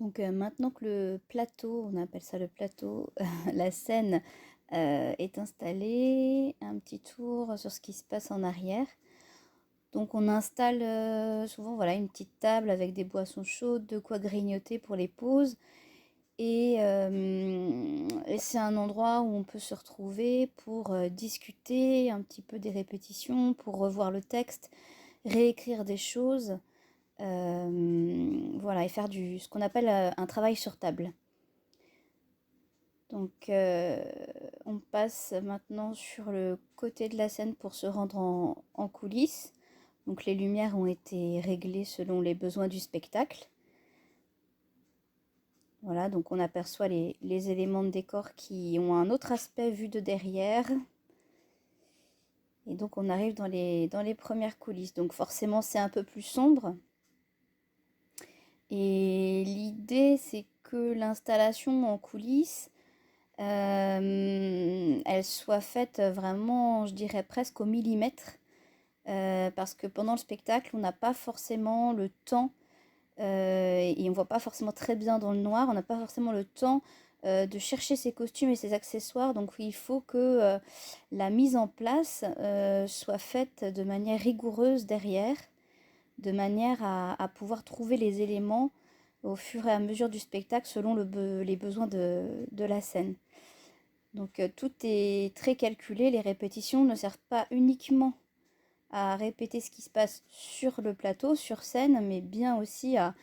Donc maintenant que le plateau, on appelle ça le plateau, la scène est installée, un petit tour sur ce qui se passe en arrière. Donc on installe souvent voilà, une petite table avec des boissons chaudes, de quoi grignoter pour les pauses. Et c'est un endroit où on peut se retrouver pour discuter un petit peu des répétitions, pour revoir le texte, réécrire des choses. Voilà, et faire ce qu'on appelle un travail sur table. Donc, on passe maintenant sur le côté de la scène pour se rendre en coulisses. Donc, les lumières ont été réglées selon les besoins du spectacle. Voilà, donc on aperçoit les éléments de décor qui ont un autre aspect vu de derrière. Et donc, on arrive dans les premières coulisses. Donc, forcément, c'est un peu plus sombre. Et l'idée, c'est que l'installation en coulisses, elle soit faite vraiment, je dirais presque au millimètre, parce que pendant le spectacle, on n'a pas forcément le temps, et on voit pas forcément très bien dans le noir, on n'a pas forcément le temps de chercher ses costumes et ses accessoires, donc il faut que la mise en place soit faite de manière rigoureuse derrière, de manière à pouvoir trouver les éléments au fur et à mesure du spectacle selon les besoins de la scène. Donc tout est très calculé, les répétitions ne servent pas uniquement à répéter ce qui se passe sur le plateau, sur scène, mais bien aussi à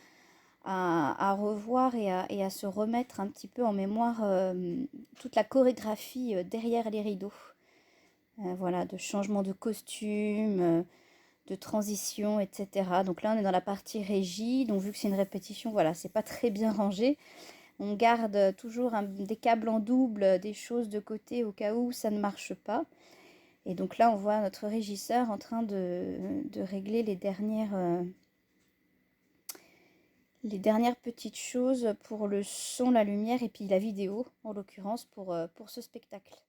revoir et à se remettre un petit peu en mémoire toute la chorégraphie derrière les rideaux. Voilà, de changement de costume, de transition, etc. Donc là, on est dans la partie régie. Donc vu que c'est une répétition, voilà, c'est pas très bien rangé. On garde toujours des câbles en double, des choses de côté au cas où ça ne marche pas. Et donc là, on voit notre régisseur en train de régler les dernières petites choses pour le son, la lumière et puis la vidéo, en l'occurrence, pour ce spectacle.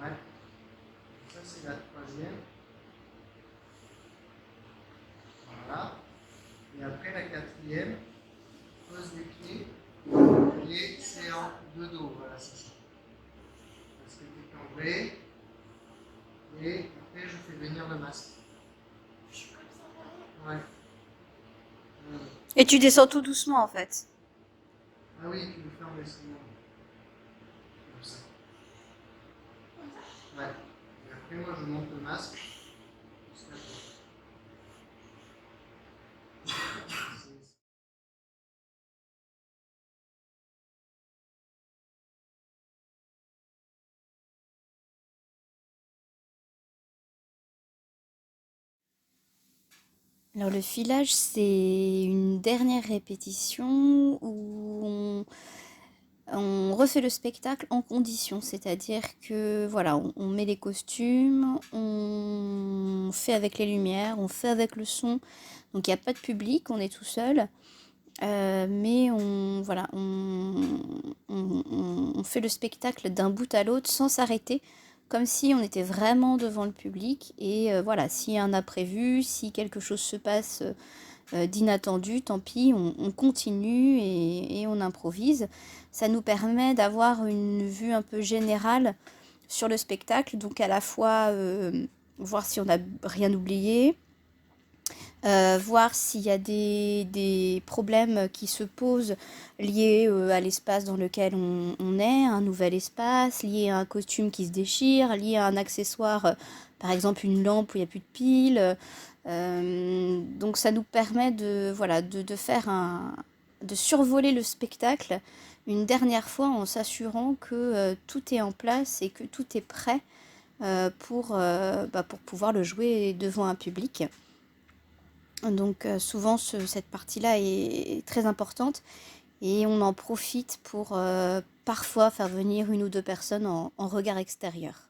Ouais. Ça, c'est la troisième. Voilà. Et après, la quatrième, pose les pieds. Et c'est en deux dos. Voilà, c'est ça. Parce que tu es cambré. Et après, je fais venir le masque. Ouais. Et tu descends tout doucement en fait. Ah oui, tu le fais en descendant. Comme ça. Ouais. Et après, moi, je monte le masque. Jusqu'à toi. Alors le filage, c'est une dernière répétition où on refait le spectacle en condition, c'est-à-dire que voilà, on met les costumes, on fait avec les lumières, on fait avec le son. Donc il n'y a pas de public, on est tout seul. Mais voilà, on fait le spectacle d'un bout à l'autre sans s'arrêter, comme si on était vraiment devant le public. Et voilà, s'il y a un imprévu, si quelque chose se passe d'inattendu, tant pis, on continue et on improvise. Ça nous permet d'avoir une vue un peu générale sur le spectacle, donc à la fois voir si on n'a rien oublié, voir s'il y a des problèmes qui se posent liés à l'espace dans lequel on est, un nouvel espace, lié à un costume qui se déchire, lié à un accessoire, par exemple une lampe où il n'y a plus de pile. Donc ça nous permet de, voilà, de faire de survoler le spectacle une dernière fois en s'assurant que tout est en place et que tout est prêt pour pouvoir le jouer devant un public. Donc souvent cette partie-là est très importante et on en profite pour parfois faire venir une ou deux personnes en regard extérieur.